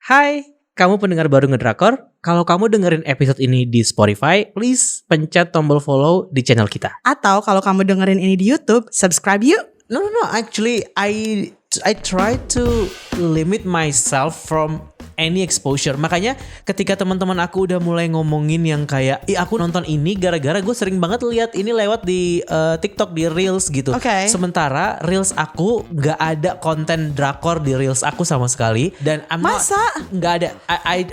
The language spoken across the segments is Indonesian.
Hai, kamu pendengar baru Ngedrakor? Kalau kamu dengerin episode ini di Spotify, please pencet tombol follow di channel kita. Atau kalau kamu dengerin ini di YouTube, subscribe yuk. No, actually I try to limit myself from any exposure. Makanya ketika teman-teman aku udah mulai ngomongin yang kayak, aku nonton ini gara-gara gue sering banget lihat ini lewat di TikTok, di Reels gitu. Okay. Sementara Reels aku nggak ada konten drakor di Reels aku sama sekali. Dan nggak ada. I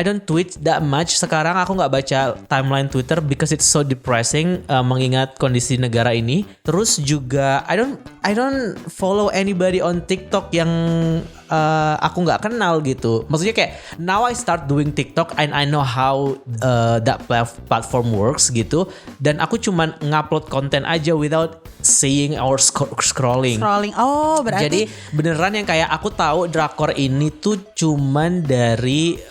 don't tweet that much. Sekarang aku nggak baca timeline Twitter because it's so depressing, mengingat kondisi negara ini. Terus juga I don't follow anybody on TikTok yang aku nggak kenal gitu. Maksudnya kayak now I start doing TikTok and I know how that platform works gitu. Dan aku cuman ngupload konten aja without seeing or scrolling. Oh, berarti jadi beneran yang kayak aku tahu drakor ini tuh cuman dari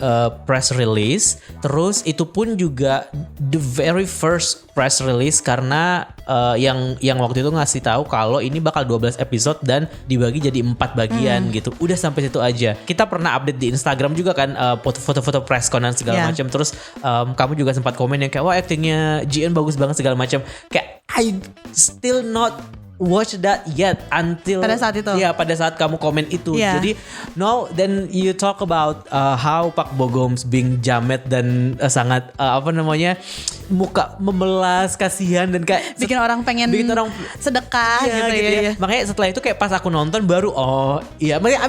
press release. Terus itu pun juga the very first press release karena yang waktu itu ngasih tahu kalau ini bakal 12 episode dan dibagi jadi 4 bagian gitu. Udah sampai situ aja. Kita pernah update di Instagram juga kan, foto-foto press con dan segala macam. Terus kamu juga sempat komen yang kayak wah actingnya GN bagus banget segala macam. Kayak I still not watch that yet until pada saat itu. Ya, pada saat kamu komen itu. Yeah. Jadi then you talk about how Park Bo Gum's being jamet dan sangat muka memelas, kasihan dan kayak bikin orang pengen sedekah gitu ya. Makanya setelah itu kayak pas aku nonton baru makanya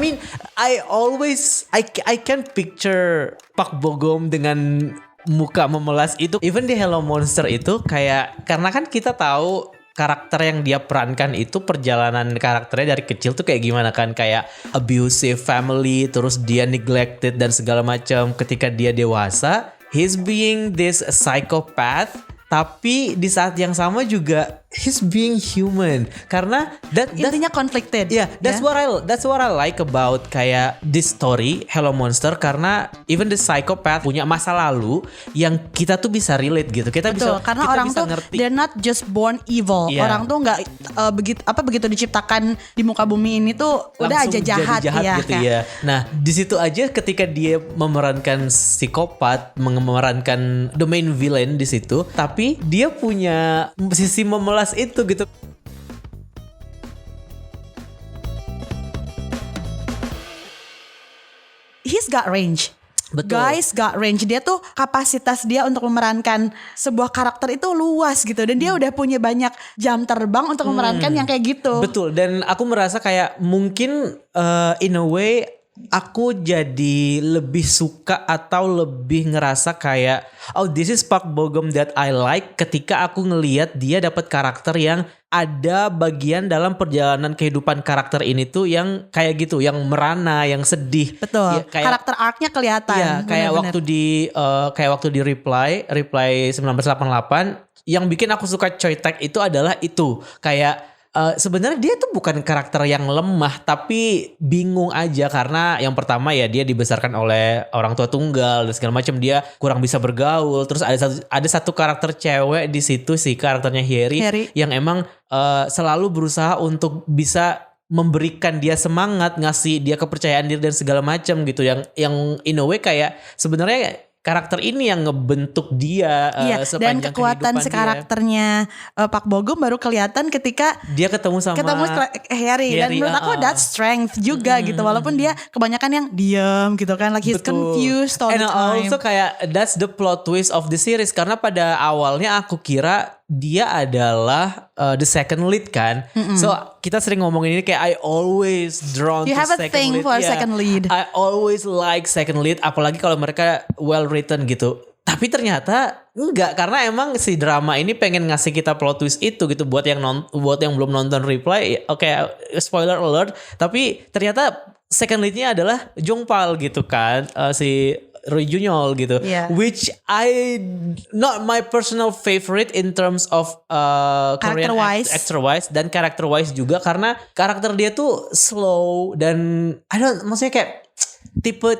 I can picture Park Bo Gum dengan muka memelas itu. Even di Hello Monster itu kayak karena kan kita tahu karakter yang dia perankan itu perjalanan karakternya dari kecil tuh kayak gimana kan, kayak abusive family, terus dia neglected dan segala macam. Ketika dia dewasa, he's being this psychopath, tapi di saat yang sama juga he's being human karena intinya conflicted. Yeah, that's what I like about kayak this story Hello Monster, karena even the psychopath punya masa lalu yang kita tuh bisa relate gitu. Betul, karena orang tuh ngerti. They're not just born evil. Yeah. Orang tuh nggak begitu diciptakan di muka bumi ini tuh udah aja jahat ya. Gitu ya. Nah, di situ aja ketika dia memerankan psikopat, memerankan the main villain di situ, tapi dia punya sisi memelas itu gitu. He's got range. Betul. Guys got range. Dia tuh kapasitas dia untuk memerankan sebuah karakter itu luas gitu. Dan dia udah punya banyak jam terbang untuk memerankan yang kayak gitu. Betul. Dan aku merasa kayak mungkin in a way aku jadi lebih suka atau lebih ngerasa kayak this is Park Bo Gum that I like ketika aku ngelihat dia dapat karakter yang ada bagian dalam perjalanan kehidupan karakter ini tuh yang kayak gitu, yang merana, yang sedih. Betul. Ya, kayak, karakter arc-nya kelihatan. Iya, kayak waktu di Reply 1988 yang bikin aku suka Choi Tak itu adalah itu kayak sebenarnya dia tuh bukan karakter yang lemah, tapi bingung aja karena yang pertama ya dia dibesarkan oleh orang tua tunggal dan segala macam, dia kurang bisa bergaul. Terus ada satu karakter cewek di situ, si karakternya Harry. Yang emang selalu berusaha untuk bisa memberikan dia semangat, ngasih dia kepercayaan diri dan segala macam gitu, yang in a way kayak sebenarnya karakter ini yang ngebentuk dia sepanjang kehidupan dia. Dan kekuatan karakternya Park Bo Gum baru kelihatan ketika dia ketemu Harry. Dan menurut aku that's strength juga gitu. Walaupun dia kebanyakan yang diam gitu kan, like he's confused all the time. And also kayak that's the plot twist of the series, karena pada awalnya aku kira dia adalah the second lead kan. So kita sering ngomongin ini kayak I always drawn to second lead. You have a thing for second lead. I always like second lead, apalagi kalau mereka well written gitu. Tapi ternyata enggak, karena emang si drama ini pengen ngasih kita plot twist itu gitu buat yang belum nonton Reply. Oke, spoiler alert, tapi ternyata second leadnya adalah Jongpal gitu kan, si Roy Junyol gitu, which I not my personal favorite in terms of Korean actor wise dan character wise juga, karena karakter dia tuh slow dan maksudnya kayak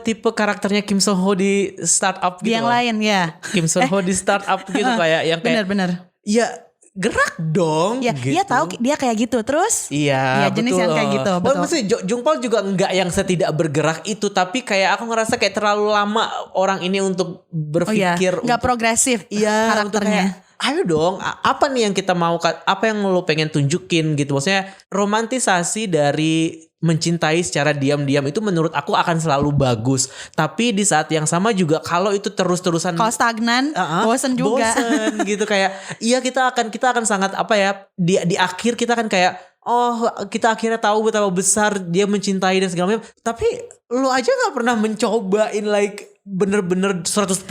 tipe karakternya Kim So Ho di Startup gitu. Yang lain ya. Kim So Ho di Startup gitu kayak yang kayak bener. Ya gerak dong. Ya, gitu. dia tahu dia kayak gitu. Terus Iya, jenis betul. yang kayak gitu. Betul. Maksudnya Jungpal juga enggak yang setidak bergerak itu, tapi kayak aku ngerasa kayak terlalu lama orang ini untuk berpikir. Nggak progresif Iya, untuk karakternya. kayak, ayo dong, apa nih yang kita mau, apa yang lo pengen tunjukin gitu. Maksudnya romantisasi dari mencintai secara diam-diam itu menurut aku akan selalu bagus. Tapi di saat yang sama juga kalau itu terus-terusan Kalau stagnan, bosen juga. bosen gitu kayak iya kita akan sangat apa ya di akhir kita akan kayak kita akhirnya tahu betapa besar dia mencintai dan segala macam. Tapi lo aja nggak pernah mencobain like bener-bener 100%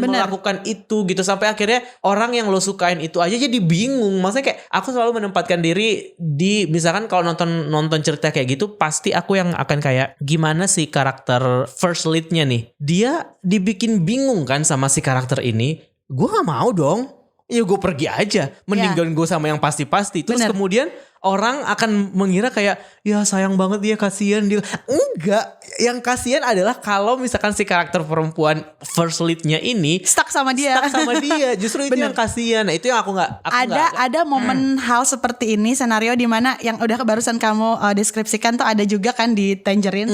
melakukan itu gitu sampai akhirnya orang yang lo sukain itu aja jadi bingung. Maksudnya kayak aku selalu menempatkan diri di misalkan kalau nonton cerita kayak gitu pasti aku yang akan kayak gimana sih karakter first lead-nya nih. Dia dibikin bingung kan sama si karakter ini. Gue gak mau dong. Ya gue pergi aja. Mending gue sama yang pasti-pasti. Terus kemudian orang akan mengira kayak ya sayang banget dia, kasihan dia. Enggak, yang kasihan adalah kalau misalkan si karakter perempuan first lead-nya ini Stuck sama dia. Justru itu yang kasihan. Nah, itu yang aku nggak. Ada momen hal seperti ini, senario di mana yang udah barusan kamu deskripsikan tuh ada juga kan di Tangerine.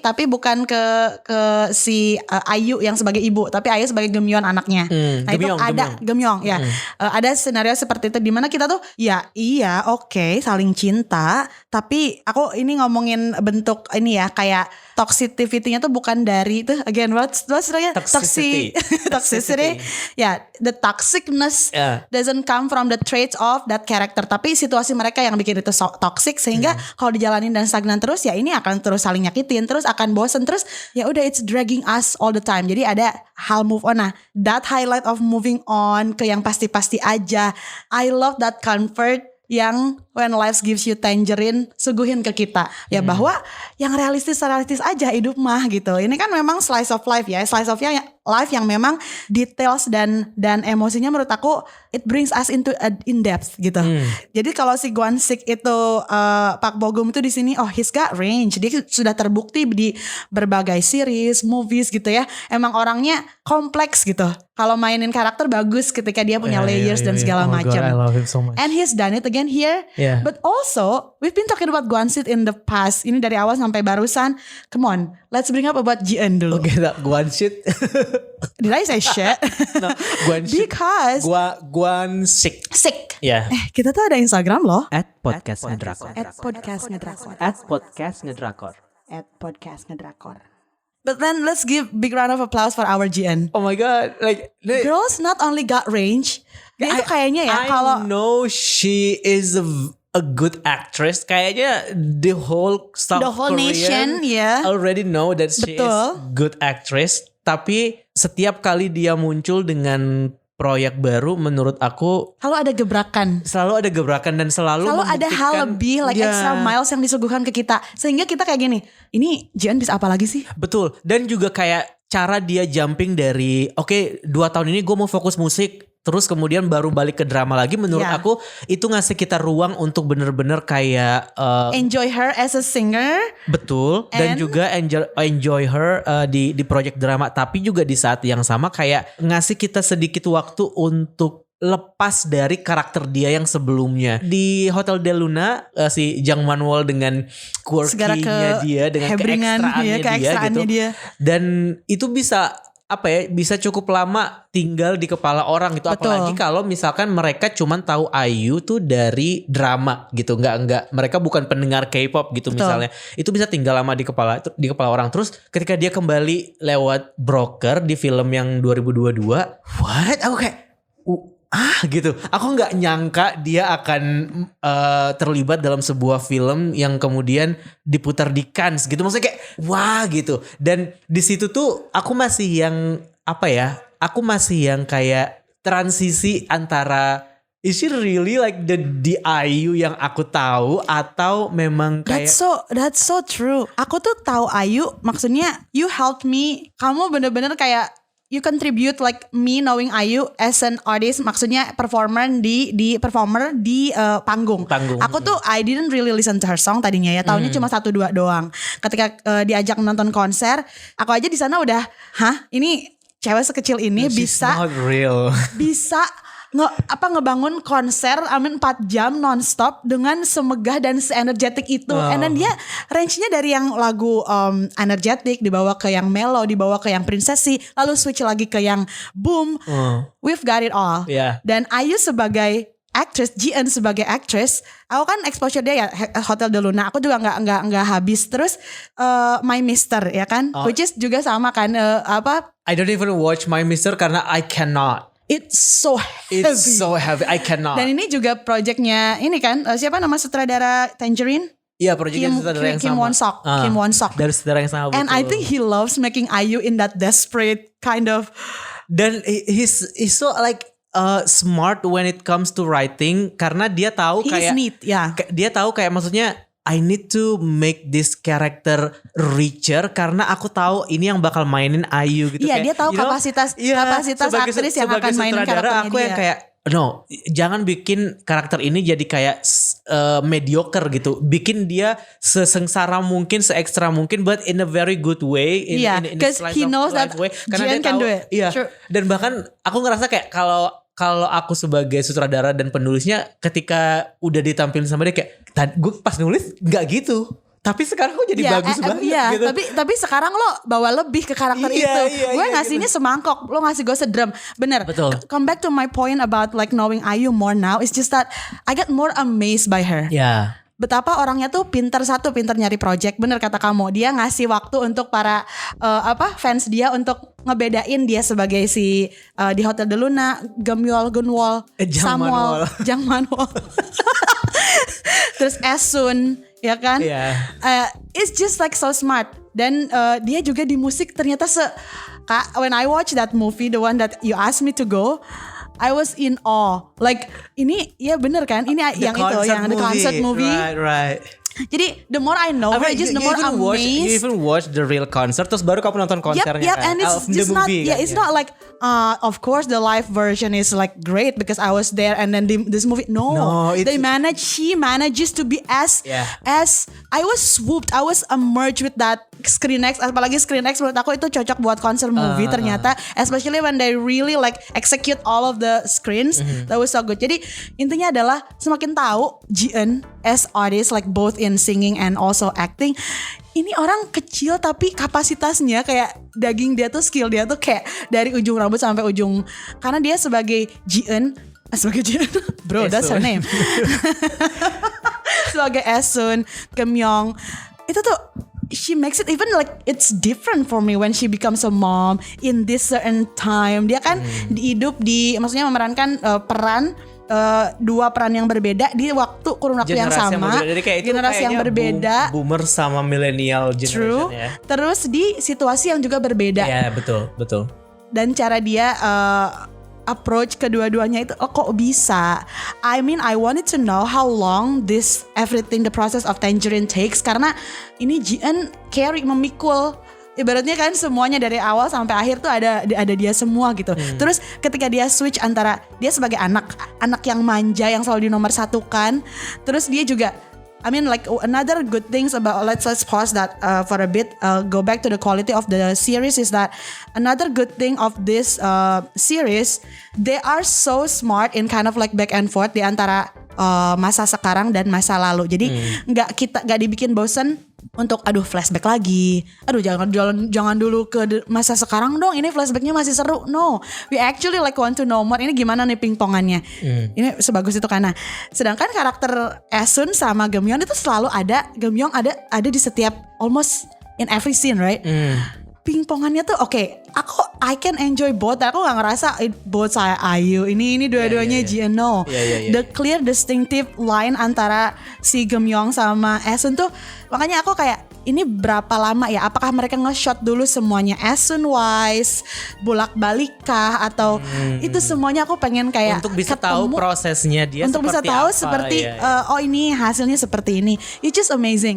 Tapi bukan ke si Ayu yang sebagai ibu, tapi Ayu sebagai Gemyeon anaknya. Nah itu ada Gemyeong ya. Ada skenario seperti itu di mana kita tuh ya iya oke, saling cinta, tapi aku ini ngomongin bentuk ini ya kayak toxicity-nya tuh bukan dari itu again what's Toxicity. Toxicity. Ya, the toxicness doesn't come from the traits of that character, tapi situasi mereka yang bikin itu toxic sehingga kalau dijalanin dan stagnan terus ya ini akan terus saling nyakitin, terus akan bosen, terus ya udah it's dragging us all the time. Jadi ada hal move on. Nah, that highlight of moving on ke yang pasti-pasti aja. I love that comfort yang when life gives you tangerine suguhin ke kita ya bahwa yang realistis aja hidup mah gitu. Ini kan memang slice of life ya, slice of life yang memang details dan emosinya menurut aku it brings us into in depth gitu. Jadi kalau si Gwon-sik itu Park Bo-gum itu di sini he's got range, dia sudah terbukti di berbagai series, movies gitu ya. Emang orangnya kompleks gitu. Kalau mainin karakter bagus ketika dia punya layers dan segala macam. I love him so much. And he's done it again here. Yeah. But also we've been talking about Gwon-sik in the past. Ini dari awal sampai barusan. Come on, let's bring up about Ji-eun dulu. Okay, that Gwon-sik. Did I say shit? No, Gwon-sik. Because Gwon-sik. sick. Yeah. Kita tuh ada Instagram loh. @podcastngedrakor. @podcastngedrakor. But then let's give big round of applause for our Ji-eun. Oh my god, like Girls not only got range, dia itu kayaknya ya kalau I know she is a good actress. Kayaknya the whole Korean nation, yeah. already know that she is good actress. Tapi setiap kali dia muncul dengan proyek baru, menurut aku selalu ada gebrakan dan selalu ada hal lebih like extra miles yang disuguhkan ke kita sehingga kita kayak gini, ini Ji-eun bisa apa lagi sih? Betul. Dan juga kayak cara dia jumping dari 2 tahun ini gue mau fokus musik, terus kemudian baru balik ke drama lagi. Menurut aku itu ngasih kita ruang untuk bener-bener kayak enjoy her as a singer. Betul. Dan juga enjoy her di project drama. Tapi juga di saat yang sama kayak ngasih kita sedikit waktu untuk lepas dari karakter dia yang sebelumnya. Di Hotel Del Luna si Jang Man-wol dengan quirky-nya dia, dengan keekstraannya dia gitu. Dan itu bisa bisa cukup lama tinggal di kepala orang gitu. Betul. Apalagi kalau misalkan mereka cuman tahu IU tuh dari drama gitu, nggak mereka bukan pendengar K-pop gitu. Betul. Misalnya itu bisa tinggal lama di kepala orang. Terus ketika dia kembali lewat Broker di film yang 2022, what? Aku kayak gitu. Aku nggak nyangka dia akan terlibat dalam sebuah film yang kemudian diputar di Cannes gitu. Maksudnya kayak wah gitu. Dan di situ tuh aku masih yang kayak transisi antara is she really like the IU yang aku tahu atau memang kayak that's so true. Aku tuh tahu IU, maksudnya you helped me. Kamu bener-bener kayak you contribute like me knowing IU as an artist, maksudnya performer di panggung. Aku tuh I didn't really listen to her song tadinya ya, tahunnya cuma 1-2 doang. Ketika diajak nonton konser, aku aja di sana udah, ini cewek sekecil ini bisa ngebangun konser 4 jam nonstop dengan semegah dan se-energetic itu. And then dia range-nya dari yang lagu energetic dibawa ke yang mellow, dibawa ke yang princessy, lalu switch lagi ke yang boom. We've got it all. Dan Ayu sebagai actress, Ji-eun sebagai actress, aku kan exposure dia ya Hotel de Luna, aku juga nggak habis. Terus My Mister ya kan, which is juga sama kan I don't even watch My Mister karena I cannot. It's so heavy. I cannot. Dan ini juga projectnya ini kan siapa nama sutradara Tangerine? Iya, projectnya sutradara yang Kim sama. Kim Won Sok. Dari sutradara yang sama. And betul. I think he loves making Ayu in that desperate kind of. Dan he's so like smart when it comes to writing karena dia tahu kayak neat, dia tahu kayak maksudnya I need to make this character richer karena aku tahu ini yang bakal mainin Ayu gitu. Iya, dia tahu kapasitas aktris yang akan mainin karakternya aku yang kayak no, jangan bikin karakter ini jadi kayak mediocre gitu. Bikin dia sesengsara mungkin, seekstra mungkin, but in a very good way. In because he knows that Ji-eun can do it. Iya. Sure. Dan bahkan aku ngerasa kayak kalau aku sebagai sutradara dan penulisnya ketika udah ditampilin sama dia kayak gue pas nulis nggak gitu. Tapi sekarang kok jadi bagus banget gitu. Tapi sekarang lo bawa lebih ke karakter itu. Gue ngasihnya gitu. Semangkok, lo ngasih gue sedram. Bener. Betul. Come back to my point about like knowing Ayu more now. It's just that I get more amazed by her. Yeah. Betapa orangnya tuh pinter nyari project. Bener kata kamu. Dia ngasih waktu untuk para fans dia untuk ngebedain dia sebagai si di Hotel de Luna, Gemyeol, Gunwol, Samwol, Jangmanwol. Terus Esun, ya kan? It's just like so smart. Dan dia juga di musik ternyata when I watch that movie, the one that you asked me to go, I was in awe. Like ini ya bener kan? Ini yang itu yang the concert movie. Right. Jadi the more I know her, the more amazed. You even watch the real concert, terus baru kamu nonton konsernya kan? And it's just not, it's not like, of course the live version is like great because I was there and then this movie. No, she manages to be as I was swooped, I was immersed with that ScreenX. Apalagi ScreenX menurut aku itu cocok buat konser movie ternyata, especially when they really like execute all of the screens. That was so good. Jadi intinya adalah semakin tahu Ji-eun as artist, like both in singing and also acting. Ini orang kecil tapi kapasitasnya kayak daging dia tuh, skill dia tuh kayak dari ujung rambut sampai ujung. Karena dia sebagai Ji-eun, bro, that's her name. Sebagai Esun, Gemyong, itu tuh she makes it even like it's different for me when she becomes a mom in this certain time. Dia kan maksudnya memerankan peran dua peran yang berbeda di kurun waktu yang sama, generasi yang berbeda, boomer sama millennial generation. True. Terus di situasi yang juga berbeda. Ya, betul. Dan cara dia approach kedua-duanya itu kok bisa. I mean, I wanted to know how long the process of Tangerine takes, karena ini Ji-eun memikul. Ibaratnya kan semuanya dari awal sampai akhir tuh ada dia semua gitu. Terus ketika dia switch antara dia sebagai anak yang manja yang selalu dinomorsatukan, terus dia juga like another good things about, let's pause that for a bit, go back to the quality of the series, is that another good thing of this series, they are so smart in kind of like back and forth di antara masa sekarang dan masa lalu. Jadi nggak dibikin bosen untuk flashback lagi. Jangan dulu ke masa sekarang dong. Ini flashbacknya masih seru. No, we actually like want to know more. Ini gimana nih pingpongannya? Ini sebagus itu karena. Sedangkan karakter Esun sama Gemyong itu selalu ada. Gemyong ada di setiap, almost in every scene, right? Pingpongannya tuh I can enjoy both. Aku gak ngerasa both saya Ayu ini dua-duanya Ji-eun. No. The clear distinctive line antara si Gemyong sama Esun tuh, makanya aku kayak ini berapa lama ya? Apakah mereka nge-shot dulu semuanya Esun wise, bolak-balik kah, atau itu semuanya aku pengen kayak untuk bisa ketemu, tahu prosesnya dia, untuk bisa tahu apa, seperti oh ini hasilnya seperti ini. It's just amazing.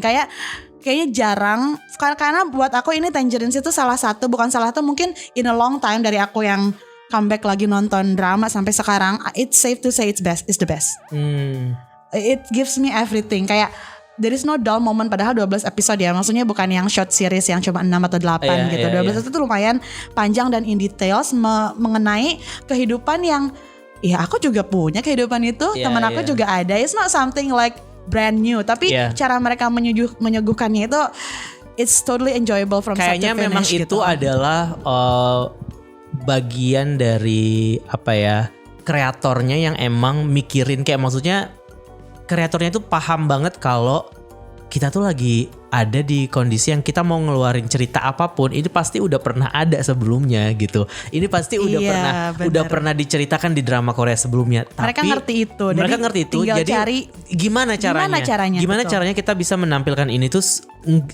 Kayaknya jarang, karena buat aku ini Tangerine itu bukan salah satu mungkin in a long time dari aku yang comeback lagi nonton drama sampai sekarang, it's safe to say it's the best. It gives me everything. Kayak there is no dull moment, padahal 12 episode ya. Maksudnya bukan yang short series yang cuma 6 atau 8 gitu. 12 itu tuh lumayan panjang dan in details mengenai kehidupan yang ya aku juga punya kehidupan itu, teman aku juga ada. It's not something like brand new, tapi cara mereka menyuguhkannya itu it's totally enjoyable from start to finish. Kayaknya memang itu gitu. adalah bagian dari apa ya, kreatornya yang emang mikirin, kayak maksudnya kreatornya tuh paham banget kalau kita tuh lagi ada di kondisi yang kita mau ngeluarin cerita apapun itu pasti udah pernah ada sebelumnya gitu. Ini pasti udah pernah diceritakan di drama Korea sebelumnya. Mereka Tapi ngerti itu. Mereka ngerti itu. Jadi cari gimana caranya kita bisa menampilkan ini tuh.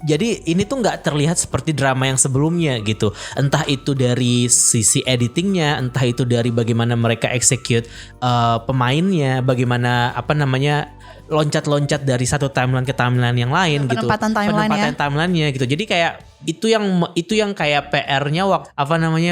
Jadi ini tuh nggak terlihat seperti drama yang sebelumnya gitu. Entah itu dari sisi editingnya, entah itu dari bagaimana mereka execute pemainnya, bagaimana loncat-loncat dari satu timeline ke timeline yang lain gitu. Penempatan timeline-nya gitu. Jadi kayak itu yang kayak PR-nya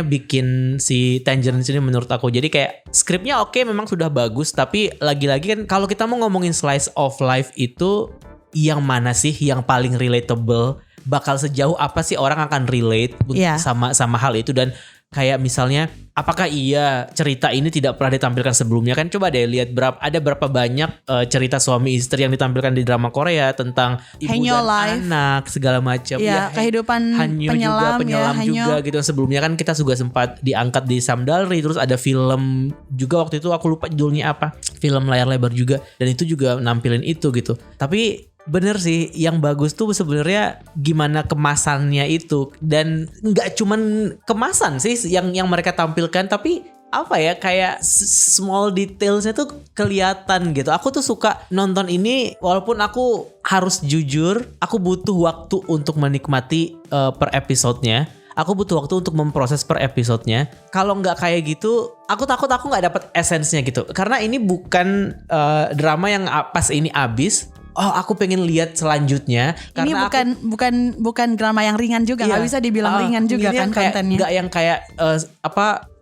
bikin si Tangerine ini menurut aku. Jadi kayak skripnya oke, memang sudah bagus, tapi lagi-lagi kan kalau kita mau ngomongin slice of life itu yang mana sih yang paling relatable? Bakal sejauh apa sih orang akan relate sama hal itu? Dan kayak misalnya apakah iya cerita ini tidak pernah ditampilkan sebelumnya? Kan coba deh lihat ada berapa banyak cerita suami istri yang ditampilkan di drama Korea tentang ibu Hanyo dan life, anak segala macam. Kehidupan penyelam juga gitu. Sebelumnya kan kita juga sempat diangkat di Samdalri, terus ada film juga waktu itu, aku lupa judulnya apa, film layar lebar juga, dan itu juga nampilin itu gitu. Tapi bener sih, yang bagus tuh sebenarnya gimana kemasannya itu, dan nggak cuman kemasan sih yang mereka tampilkan, tapi apa ya, kayak small detailsnya tuh kelihatan gitu. Aku tuh suka nonton ini, walaupun aku harus jujur, aku butuh waktu untuk menikmati per episodenya. Aku butuh waktu untuk memproses per episodenya. Kalau nggak kayak gitu, aku takut aku nggak dapet esensnya gitu. Karena ini bukan drama yang pas ini abis, aku pengen lihat selanjutnya. Ini bukan drama yang ringan juga, nggak bisa dibilang ringan juga kan kontennya. Nggak yang kayak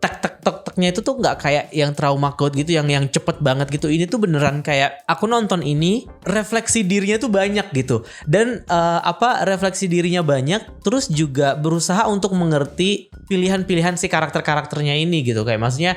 tek-tek-tek-teknya itu tuh nggak kayak yang trauma code gitu, yang cepet banget gitu. Ini tuh beneran kayak aku nonton ini, refleksi dirinya tuh banyak gitu. Dan refleksi dirinya banyak, terus juga berusaha untuk mengerti pilihan-pilihan si karakter-karakternya ini gitu. Kayak maksudnya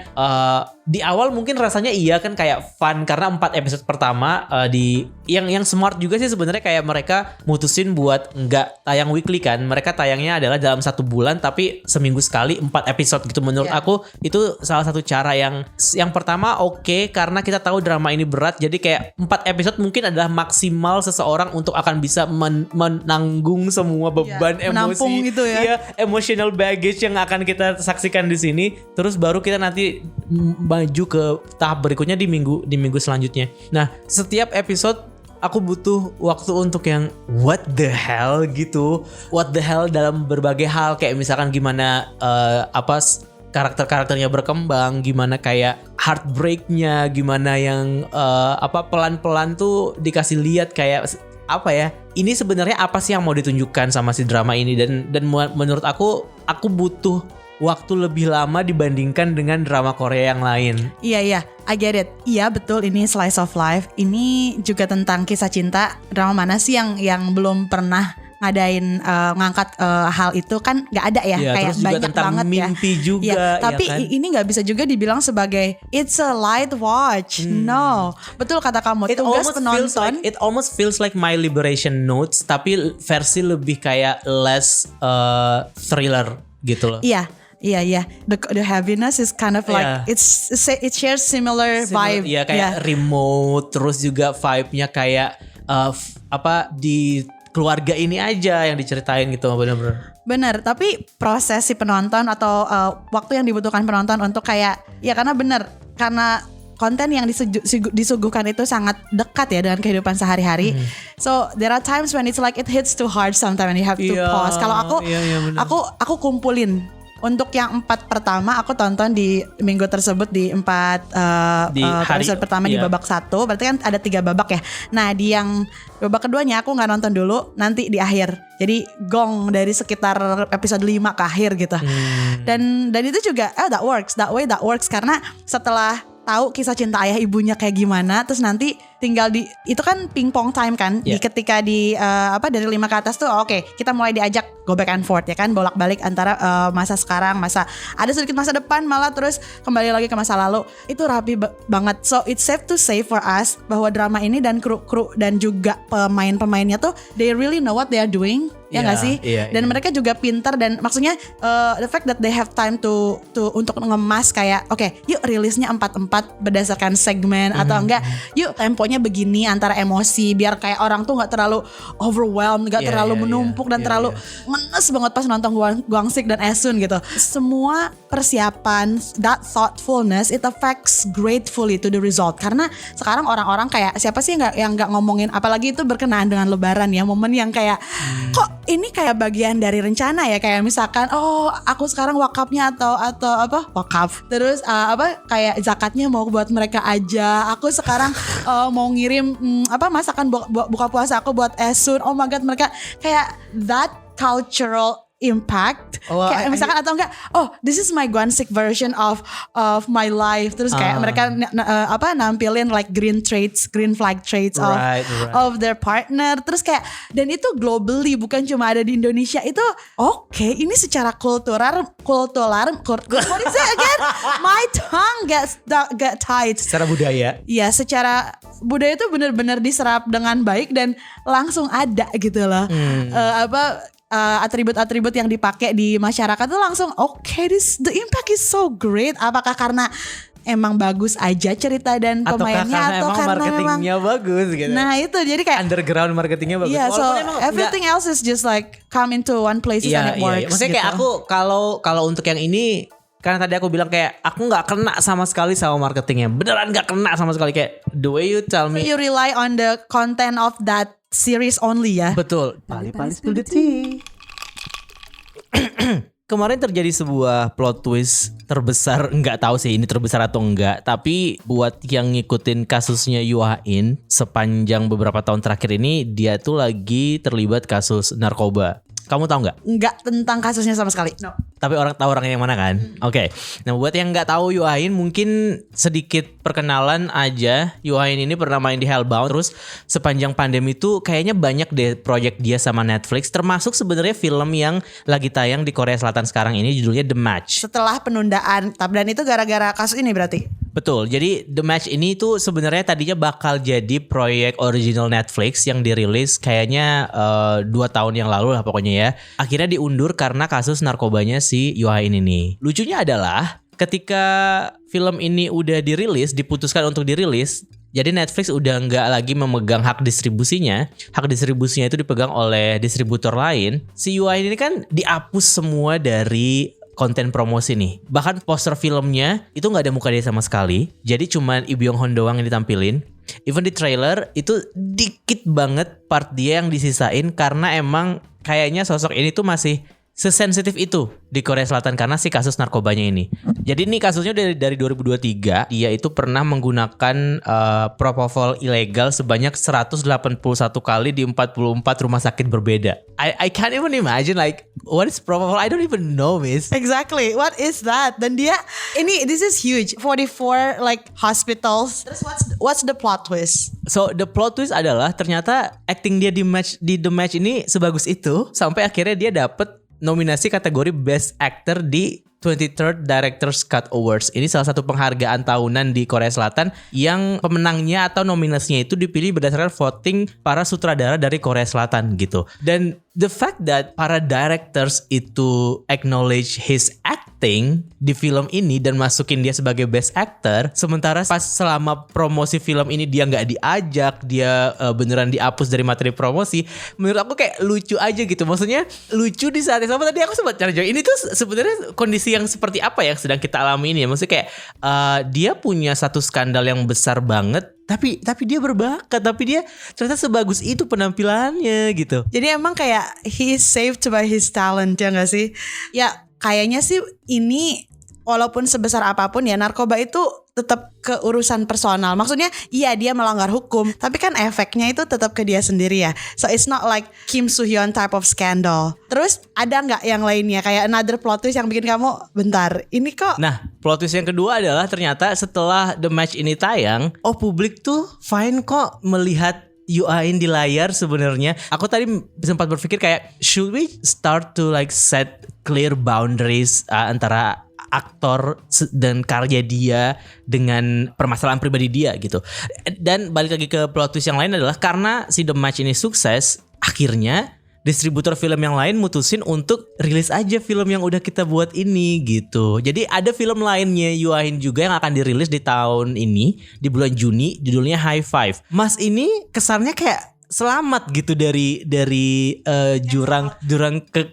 di awal mungkin rasanya iya kan kayak fun karena 4 episode pertama di yang smart juga sih sebenarnya, kayak mereka mutusin buat nggak tayang weekly kan. Mereka tayangnya adalah dalam 1 bulan tapi seminggu sekali 4 episode gitu. Menurut aku itu salah satu cara yang pertama oke, karena kita tahu drama ini berat, jadi kayak 4 episode mungkin adalah maksimal seseorang untuk akan bisa menanggung semua beban emosi gitu ya. Emotional baggage yang akan kita saksikan di sini. Terus baru kita nanti maju ke tahap berikutnya di minggu selanjutnya. Nah, setiap episode aku butuh waktu untuk yang what the hell gitu. What the hell dalam berbagai hal, kayak misalkan gimana karakter-karakternya berkembang, gimana kayak heartbreaknya, gimana yang pelan-pelan tuh dikasih lihat kayak apa ya, ini sebenarnya apa sih yang mau ditunjukkan sama si drama ini. Dan menurut aku butuh waktu lebih lama dibandingkan dengan drama Korea yang lain. Iya, I get it. Iya betul, ini slice of life. Ini juga tentang kisah cinta. Drama mana sih yang belum pernah ngadain ngangkat hal itu kan, nggak ada ya, kayak terus juga banyak tentang banget mimpi ya. juga. Ya, tapi kan? Ini nggak bisa juga dibilang sebagai it's a light watch. No, betul kata kamu. Tugas penonton. It almost feels like My Liberation Notes, tapi versi lebih kayak less thriller gitu loh. Iya. The heaviness is kind of like it shares similar vibe. Iya, kayak remote, terus juga vibe-nya kayak di keluarga ini aja yang diceritain gitu, bener-bener. Bener, tapi proses si penonton atau waktu yang dibutuhkan penonton untuk kayak, ya karena konten yang disuguhkan itu sangat dekat ya dengan kehidupan sehari-hari. So there are times when it's like it hits too hard sometimes and you have to pause. Kalau aku kumpulin. Untuk yang 4 pertama aku tonton di minggu tersebut di 4 episode pertama di babak 1. Berarti kan ada 3 babak ya. Nah di yang babak keduanya aku gak nonton dulu, nanti di akhir. Jadi gong dari sekitar episode 5 ke akhir gitu. Dan itu juga that works. That works karena setelah tahu kisah cinta ayah ibunya kayak gimana, terus nanti tinggal di itu kan pingpong time kan. Yeah. Ketika dari 5 ke atas tuh oke, kita mulai diajak go back and forth ya kan, bolak-balik antara masa sekarang, ada sedikit masa depan, malah terus kembali lagi ke masa lalu. Itu rapi banget. So it's safe to say for us bahwa drama ini dan kru dan juga pemain-pemainnya tuh they really know what they are doing. Ya nggak sih? Dan mereka juga pintar, dan maksudnya the fact that they have time to untuk ngemas kayak oke, yuk rilisnya 4/4 berdasarkan segmen atau enggak, yuk temponya begini antara emosi biar kayak orang tuh nggak terlalu overwhelmed, nggak terlalu menumpuk dan terlalu menes banget pas nonton Gwangsik dan Esun gitu. Semua persiapan, that thoughtfulness, it affects gratefully to the result. Karena sekarang orang-orang kayak siapa sih yang nggak ngomongin, apalagi itu berkenaan dengan Lebaran ya, momen yang kayak kok ini kayak bagian dari rencana ya, kayak misalkan aku sekarang wakafnya atau apa wakaf, terus kayak zakatnya mau buat mereka aja, aku sekarang mau ngirim masakan buka puasa aku buat Esun. Oh my god, mereka kayak that cultural impact kayak misalkan atau enggak, this is my Gwansik version of my life, terus kayak mereka nampilin like green flag traits of their partner, terus kayak, dan itu globally bukan cuma ada di Indonesia. Itu ini secara kultural what is it again, my tongue get tight, secara budaya ya, secara budaya itu benar-benar diserap dengan baik dan langsung ada gitu loh. Atribut-atribut yang dipakai di masyarakat tuh langsung the impact is so great. Apakah karena emang bagus aja cerita dan pemainnya, atau karena marketingnya bagus gitu. Nah itu jadi kayak underground marketingnya bagus. Yeah, so everything else is just like come into one place and it works. Maksudnya gitu. kayak aku kalau untuk yang ini, karena tadi aku bilang kayak aku nggak kena sama sekali sama marketingnya, beneran nggak kena sama sekali, kayak the way you tell me. So you rely on the content of that series only ya. Betul. Pali-pali spill the tea. Kemarin terjadi sebuah plot twist terbesar, nggak tahu sih ini terbesar atau enggak, tapi buat yang ngikutin kasusnya Yuain sepanjang beberapa tahun terakhir ini, dia tuh lagi terlibat kasus narkoba. Kamu tahu nggak? Nggak tentang kasusnya sama sekali. No. Tapi orang tahu orangnya yang mana kan? Oke. Nah buat yang nggak tahu Yuain, mungkin sedikit perkenalan aja. Yuain ini pernah main di Hellbound. Terus sepanjang pandemi itu kayaknya banyak deh proyek dia sama Netflix. Termasuk sebenarnya film yang lagi tayang di Korea Selatan sekarang ini, judulnya The Match. Setelah penundaan, dan itu gara-gara kasus ini berarti? Betul. Jadi The Match ini tuh sebenarnya tadinya bakal jadi proyek original Netflix yang dirilis kayaknya 2 tahun yang lalu lah pokoknya ya. Akhirnya diundur karena kasus narkobanya si Yuain ini. Lucunya adalah ketika film ini udah dirilis, diputuskan untuk dirilis, jadi Netflix udah nggak lagi memegang hak distribusinya. Hak distribusinya itu dipegang oleh distributor lain. Si Yuain ini kan dihapus semua dari konten promosi nih. Bahkan poster filmnya itu nggak ada muka dia sama sekali. Jadi cuman Lee Byung Hun doang yang ditampilin. Even di trailer itu dikit banget part dia yang disisain, karena emang kayaknya sosok ini tuh masih sesensitif itu di Korea Selatan karena si kasus narkobanya ini. Jadi ini kasusnya dari 2023. Dia itu pernah menggunakan propofol ilegal sebanyak 181 kali di 44 rumah sakit berbeda. I can't even imagine like what is propofol? I don't even know, miss. Exactly. What is that? Dan dia this is huge. 44 like hospitals. Terus what's the plot twist? So the plot twist adalah ternyata acting dia di The Match ini sebagus itu sampai akhirnya dia dapet nominasi kategori Best Actor di 23rd Director's Cut Awards. Ini salah satu penghargaan tahunan di Korea Selatan yang pemenangnya atau nominasinya itu dipilih berdasarkan voting para sutradara dari Korea Selatan gitu. Dan the fact that para directors itu acknowledge his acting di film ini dan masukin dia sebagai best actor, sementara pas selama promosi film ini dia nggak diajak, dia beneran dihapus dari materi promosi. Menurut aku kayak lucu aja gitu. Maksudnya lucu di saat yang sama. Tadi aku sempat cari ini tuh sebenarnya kondisi yang seperti apa yang sedang kita alami ini ya. Maksudnya kayak dia punya satu skandal yang besar banget, tapi dia berbakat, tapi dia ternyata sebagus itu penampilannya gitu. Jadi emang kayak he is saved by his talent, ya gak sih? Ya kayaknya sih ini walaupun sebesar apapun ya narkoba itu tetap ke urusan personal. Maksudnya iya dia melanggar hukum, tapi kan efeknya itu tetap ke dia sendiri ya. So it's not like Kim Soo Hyun type of scandal. Terus ada nggak yang lainnya kayak another plot twist yang bikin kamu bentar ini kok? Nah, plot twist yang kedua adalah ternyata setelah The Match ini tayang, publik tuh fine kok melihat Yuain di layar sebenarnya. Aku tadi sempat berpikir kayak should we start to like set clear boundaries antara aktor dan karya dia dengan permasalahan pribadi dia gitu. Dan balik lagi ke plot twist yang lain adalah karena si The Match ini sukses, akhirnya distributor film yang lain mutusin untuk rilis aja film yang udah kita buat ini gitu. Jadi ada film lainnya Yuain juga yang akan dirilis di tahun ini di bulan Juni, judulnya High Five. Mas ini kesannya kayak selamat gitu dari jurang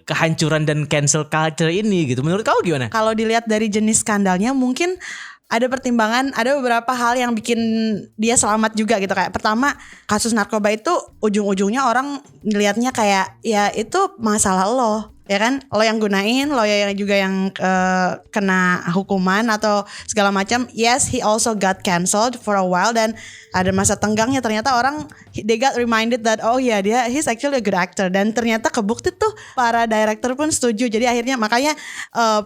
kehancuran dan cancel culture ini gitu. Menurut kamu gimana? Kalau dilihat dari jenis skandalnya mungkin ada pertimbangan, ada beberapa hal yang bikin dia selamat juga gitu. Kayak pertama, kasus narkoba itu ujung-ujungnya orang ngelihatnya kayak ya itu masalah lo. Ya kan, lo yang gunain, lo yang juga yang kena hukuman atau segala macam. Yes, he also got cancelled for a while dan ada masa tenggangnya. Ternyata orang they got reminded that oh ya he's actually a good actor dan ternyata kebukti tuh para director pun setuju. Jadi akhirnya makanya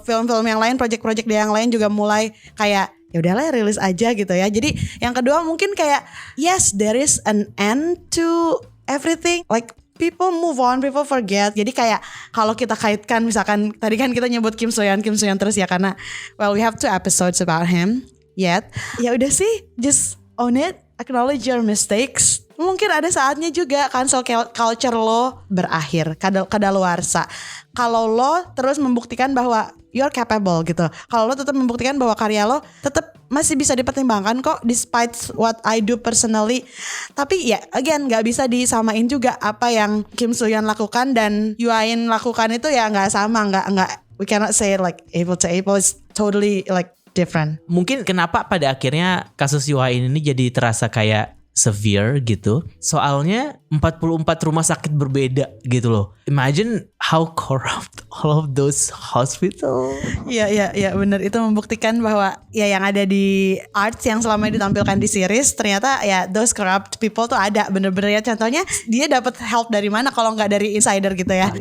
film-film yang lain, project-project dia yang lain juga mulai kayak ya udahlah rilis aja gitu ya. Jadi yang kedua mungkin kayak yes there is an end to everything like people move on, people forget. Jadi kayak kalau kita kaitkan misalkan tadi kan kita nyebut Kim Soo Hyun terus ya karena well we have 2 episodes about him yet. Ya udah sih, just own it, acknowledge your mistakes. Mungkin ada saatnya juga cancel culture lo berakhir, kadaluarsa. Kalau lo terus membuktikan bahwa you're capable gitu. Kalau lo tetap membuktikan bahwa karya lo tetap masih bisa dipertimbangkan kok despite what I do personally. Tapi ya again gak bisa disamain juga apa yang Kim Soo Hyun lakukan dan Yuain lakukan itu ya gak sama. Gak we cannot say like apple to apple, it's totally like different. Mungkin kenapa pada akhirnya kasus Yuain ini jadi terasa kayak severe gitu. Soalnya 44 rumah sakit berbeda gitu loh. Imagine how corrupt all of those hospital. Iya benar, itu membuktikan bahwa ya yang ada di arts yang selama ini ditampilkan di series ternyata ya those corrupt people tuh ada bener-bener ya. Contohnya dia dapat help dari mana kalau nggak dari insider gitu ya.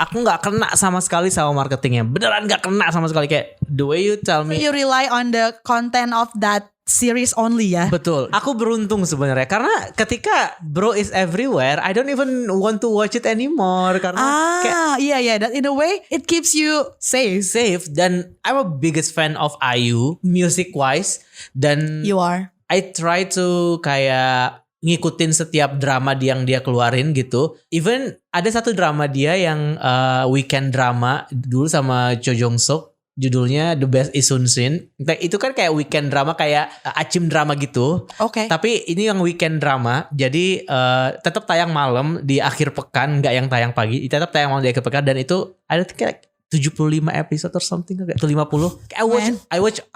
Aku gak kena sama sekali sama marketingnya. Beneran gak kena sama sekali. Kayak the way you tell me. You rely on the content of that series only ya. Betul. Aku beruntung sebenarnya karena ketika Bro is everywhere, I don't even want to watch it anymore karena iya that in a way it keeps you safe. Dan I'm a biggest fan of IU music wise dan you are. I try to kayak ngikutin setiap drama yang dia keluarin gitu. Even ada satu drama dia yang weekend drama dulu sama Cho Jong Suk. Judulnya The Best Is Soon Sin. Itu kan kayak weekend drama, kayak acim drama gitu. Oke. Tapi ini yang weekend drama. Jadi tetap tayang malam di akhir pekan, nggak yang tayang pagi. Tetap tayang malam di akhir pekan dan itu ada kayak 75 episode or something kayak 50.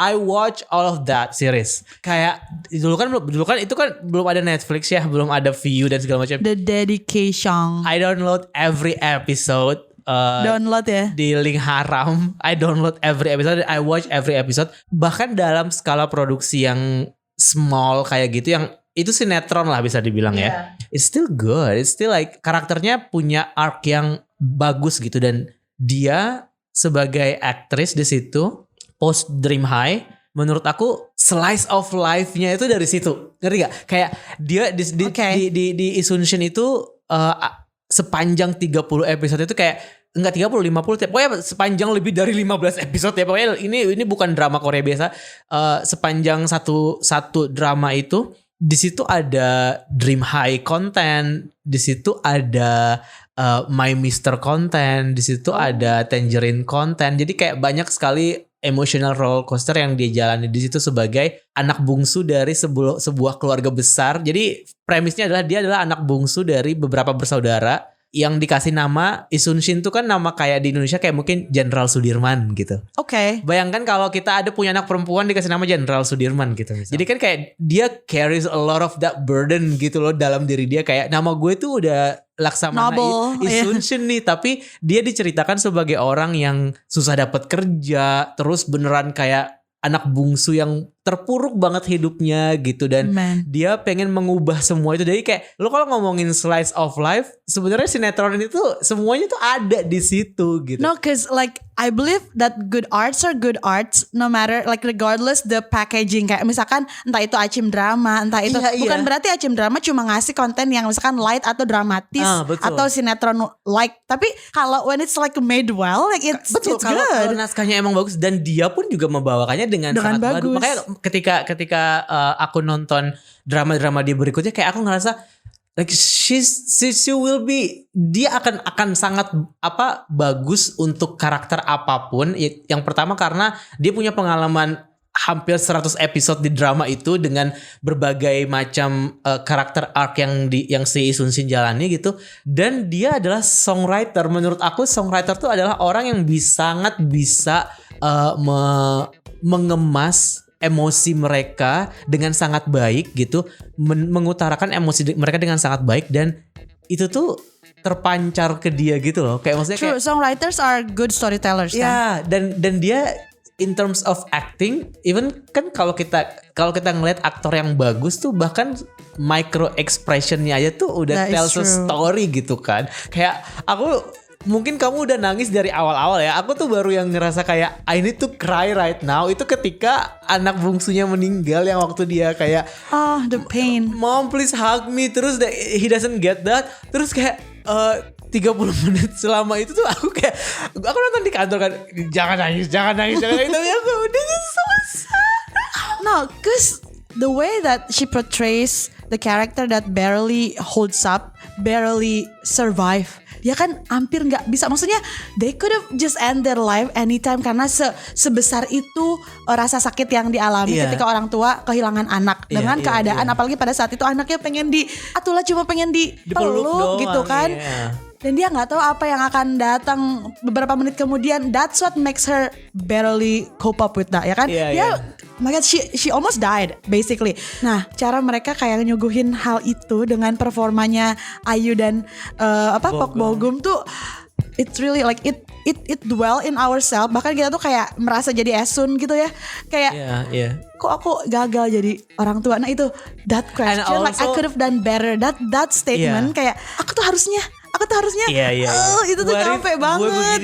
I watch all of that series. Kayak dulu kan itu kan belum ada Netflix ya, belum ada Viu dan segala macam. The dedication. I download every episode. Download ya di link haram. I download every episode, I watch every episode. Bahkan dalam skala produksi yang small kayak gitu, yang itu sinetron lah bisa dibilang ya. It's still good. It's still like karakternya punya arc yang bagus gitu dan dia sebagai aktris di situ post Dream High, menurut aku slice of life-nya itu dari situ. Ngerti gak? Kayak dia di Isuntion itu sepanjang 30 episode itu kayak enggak 30 50 pokoknya sepanjang lebih dari 15 episode ya. Pokoknya ini bukan drama Korea biasa. Sepanjang satu drama itu di situ ada Dream High content, di situ ada My Mister content, di situ ada Tangerine content. Jadi kayak banyak sekali emotional roller coaster yang dia jalani di situ sebagai anak bungsu dari sebuah keluarga besar. Jadi premisnya adalah dia adalah anak bungsu dari beberapa bersaudara yang dikasih nama Isunshin itu kan nama kayak di Indonesia kayak mungkin Jenderal Sudirman gitu. Oke. Bayangkan kalau kita ada punya anak perempuan dikasih nama Jenderal Sudirman gitu. Misal. Jadi kan kayak dia carries a lot of that burden gitu loh dalam diri dia, kayak nama gue tuh udah Laksamana Noble, Isunshin nih, tapi dia diceritakan sebagai orang yang susah dapat kerja, terus beneran kayak anak bungsu yang terpuruk banget hidupnya gitu, dan dia pengen mengubah semua itu. Jadi kayak lo kalau ngomongin slice of life, sebenarnya sinetron itu semuanya tuh ada di situ gitu. No, cause like I believe that good arts are good arts no matter like regardless the packaging. Kayak misalkan entah itu Acim drama, entah itu bukan berarti Acim drama cuma ngasih konten yang misalkan light atau dramatis atau sinetron like. Tapi kalau when it's like made well, like it's betul, it's kalau good. naskahnya emang bagus dan dia pun juga membawakannya dengan sangat bagus. Makanya ketika aku nonton drama-drama dia berikutnya, kayak aku ngerasa like she will be, dia akan sangat bagus untuk karakter apapun. Yang pertama karena dia punya pengalaman hampir 100 episode di drama itu dengan berbagai macam karakter arc yang si Isunshin jalani gitu. Dan dia adalah songwriter. Menurut aku songwriter tuh adalah orang yang sangat bisa mengemas emosi mereka dengan sangat baik gitu, mengutarakan emosi mereka dengan sangat baik, dan itu tuh terpancar ke dia gitu loh. Kayak maksudnya True, songwriters are good storytellers. Ya, dan dia in terms of acting, even kan kalau kita ngeliat aktor yang bagus tuh bahkan micro expressionnya aja tuh udah tells a story gitu kan. Kayak mungkin kamu udah nangis dari awal-awal ya. Aku tuh baru yang ngerasa kayak I need to cry right now. Itu ketika anak bungsunya meninggal, yang waktu dia kayak the pain. Mom please hug me. Terus he doesn't get that. Terus kayak 30 menit selama itu tuh aku nonton di kantor kan, jangan nangis. Tapi aku this is so sad. No, cause the way that she portrays the character that barely holds up, barely survive. Dia kan hampir gak bisa. Maksudnya they could have just end their life anytime, karena sebesar itu rasa sakit yang dialami ketika orang tua kehilangan anak dengan keadaan apalagi pada saat itu anaknya pengen cuma pengen dipeluk gitu kan. Dan dia gak tahu apa yang akan datang beberapa menit kemudian. That's what makes her barely cope up with that, ya kan? Oh my God, she almost died basically. Nah, cara mereka kayak nyuguhin hal itu dengan performanya Ayu dan Pak Bogum tuh, it's really like it dwell in ourselves. Bahkan kita tuh kayak merasa jadi Esun gitu ya. Kayak kok aku gagal jadi orang tua. Nah itu, that question also, like I could have done better. That statement kayak aku tuh harusnya itu tuh capek banget.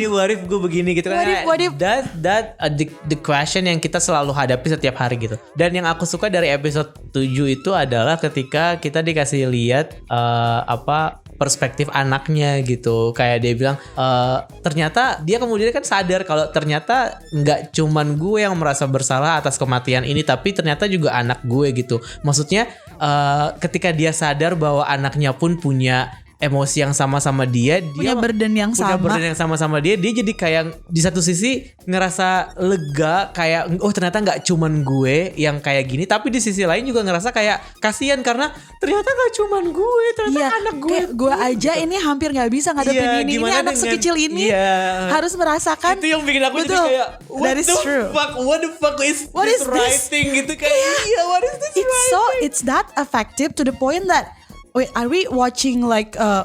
Gue begini gitu kan. What if The question yang kita selalu hadapi setiap hari gitu. Dan yang aku suka dari episode 7 itu adalah ketika kita dikasih lihat perspektif anaknya gitu. Kayak dia bilang ternyata dia kemudian kan sadar kalau ternyata nggak cuman gue yang merasa bersalah atas kematian ini, tapi ternyata juga anak gue gitu. Maksudnya ketika dia sadar bahwa anaknya pun punya emosi yang sama-sama dia punya burden yang sama-sama dia jadi kayak di satu sisi ngerasa lega, kayak ternyata nggak cuman gue yang kayak gini, tapi di sisi lain juga ngerasa kayak kasihan karena ternyata nggak cuman gue, ternyata anak gue aja gitu. Ini hampir nggak bisa ngadepin ini anak sekecil ini harus merasakan. Itu yang bikin aku jadi kayak what the fuck is this writing gitu, kayak what is this writing? It's that effective to the point that wait, are we watching like a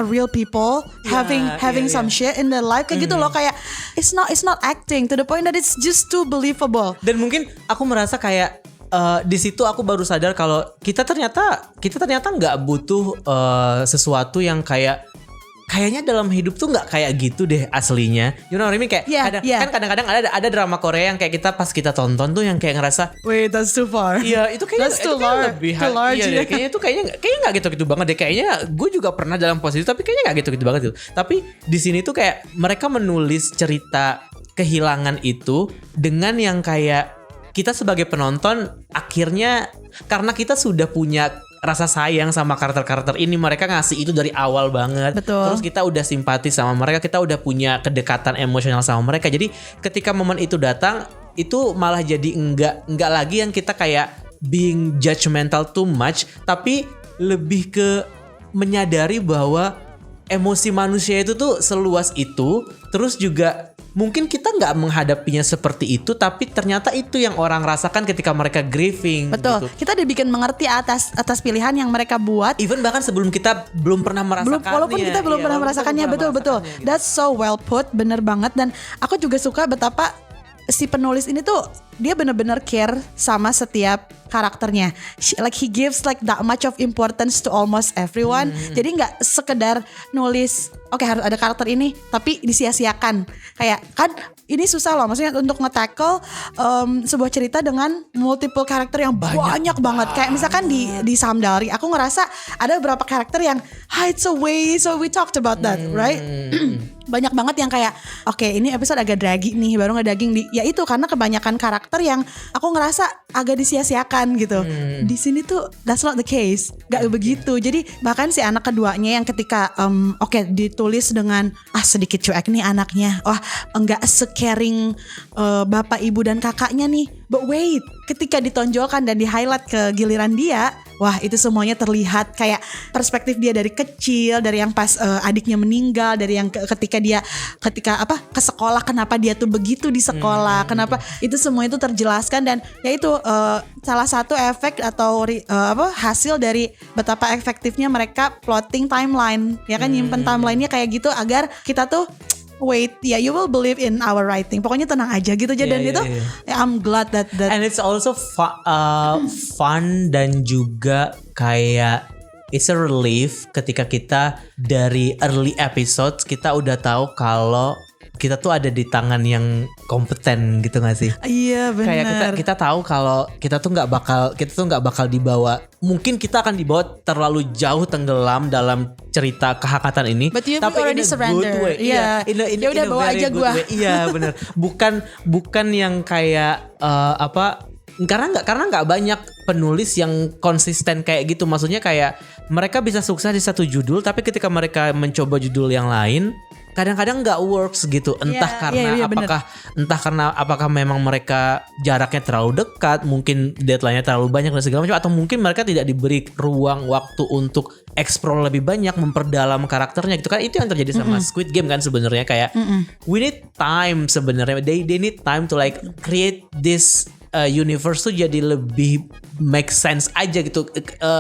real people having some shit in their life kayak gitu loh, kayak it's not acting to the point that it's just too believable. Dan mungkin aku merasa kayak di situ aku baru sadar kalau kita ternyata nggak butuh sesuatu yang kayaknya dalam hidup tuh nggak kayak gitu deh aslinya. You know what I mean? Kayak kan kadang-kadang ada drama Korea yang kayak pas kita tonton tuh yang kayak ngerasa wait, that's too far. Iya, itu kayaknya that's too large. Iya, kayaknya itu kayaknya nggak gitu-gitu banget deh. Kayaknya gue juga pernah dalam posisi, tapi kayaknya nggak gitu-gitu banget gitu. Tapi di sini tuh kayak mereka menulis cerita kehilangan itu dengan yang kayak kita sebagai penonton akhirnya karena kita sudah punya rasa sayang sama karakter-karakter ini, mereka ngasih itu dari awal banget. Betul. Terus kita udah simpati sama mereka, kita udah punya kedekatan emosional sama mereka. Jadi ketika momen itu datang, itu malah jadi enggak lagi yang kita kayak being judgmental too much, tapi lebih ke menyadari bahwa emosi manusia itu tuh seluas itu. Terus juga mungkin kita nggak menghadapinya seperti itu, tapi ternyata itu yang orang rasakan ketika mereka grieving. Betul. Gitu. Kita dibikin mengerti atas pilihan yang mereka buat. Even bahkan sebelum kita belum pernah merasakannya. Walaupun kita belum pernah merasakannya, betul. Gitu. That's so well put, bener banget. Dan aku juga suka betapa si penulis ini tuh dia bener-bener care sama setiap karakternya. Like he gives like that much of importance to almost everyone. Jadi nggak sekedar nulis oke, harus ada karakter ini tapi disia-siakan. Kayak kan ini susah loh, maksudnya untuk nge-tackle sebuah cerita dengan multiple karakter yang banyak banget. Kayak misalkan di Samdari aku ngerasa ada beberapa karakter yang hides away, so we talked about that, right? Banyak banget yang kayak oke, ini episode agak draggy nih, baru ngedaging ya itu karena kebanyakan karakter yang aku ngerasa agak disia-siakan gitu. Di sini tuh that's not the case, gak begitu. Jadi bahkan si anak keduanya yang ketika ditulis dengan sedikit cuek nih anaknya, enggak se-caring bapak ibu dan kakaknya nih. But wait, ketika ditonjolkan dan di-highlight ke giliran dia, wah itu semuanya terlihat kayak perspektif dia dari kecil, dari yang pas adiknya meninggal, dari yang ketika ke sekolah, kenapa dia tuh begitu di sekolah, kenapa itu semua itu terjelaskan. Dan ya itu salah satu efek atau hasil dari betapa efektifnya mereka plotting timeline, ya kan, nyimpen timelinenya kayak gitu agar kita tuh wait, you will believe in our writing. Pokoknya tenang aja gitu aja. Dan itu I'm glad that and it's also fun dan juga kayak it's a relief ketika kita dari early episodes kita udah tahu kalau kita tuh ada di tangan yang kompeten gitu gak sih? Iya benar. Kayak kita tahu kalau kita tuh nggak bakal dibawa. Mungkin kita akan dibawa terlalu jauh tenggelam dalam cerita kehangatan ini. But you tapi already in a surrender. good way. Iya. In udah a bawa very aja good gua. way. Iya benar. Bukan yang kayak karena nggak banyak penulis yang konsisten kayak gitu. Maksudnya kayak mereka bisa sukses di satu judul, tapi ketika mereka mencoba judul yang lain, kadang-kadang nggak works gitu. Entah karena apakah memang mereka jaraknya terlalu dekat, mungkin deadline-nya terlalu banyak dan segala macam, atau mungkin mereka tidak diberi ruang waktu untuk explore lebih banyak, memperdalam karakternya gitu kan. Itu yang terjadi sama Squid Game kan sebenarnya, kayak we need time sebenarnya. They need time to like create this universe tuh jadi lebih make sense aja gitu.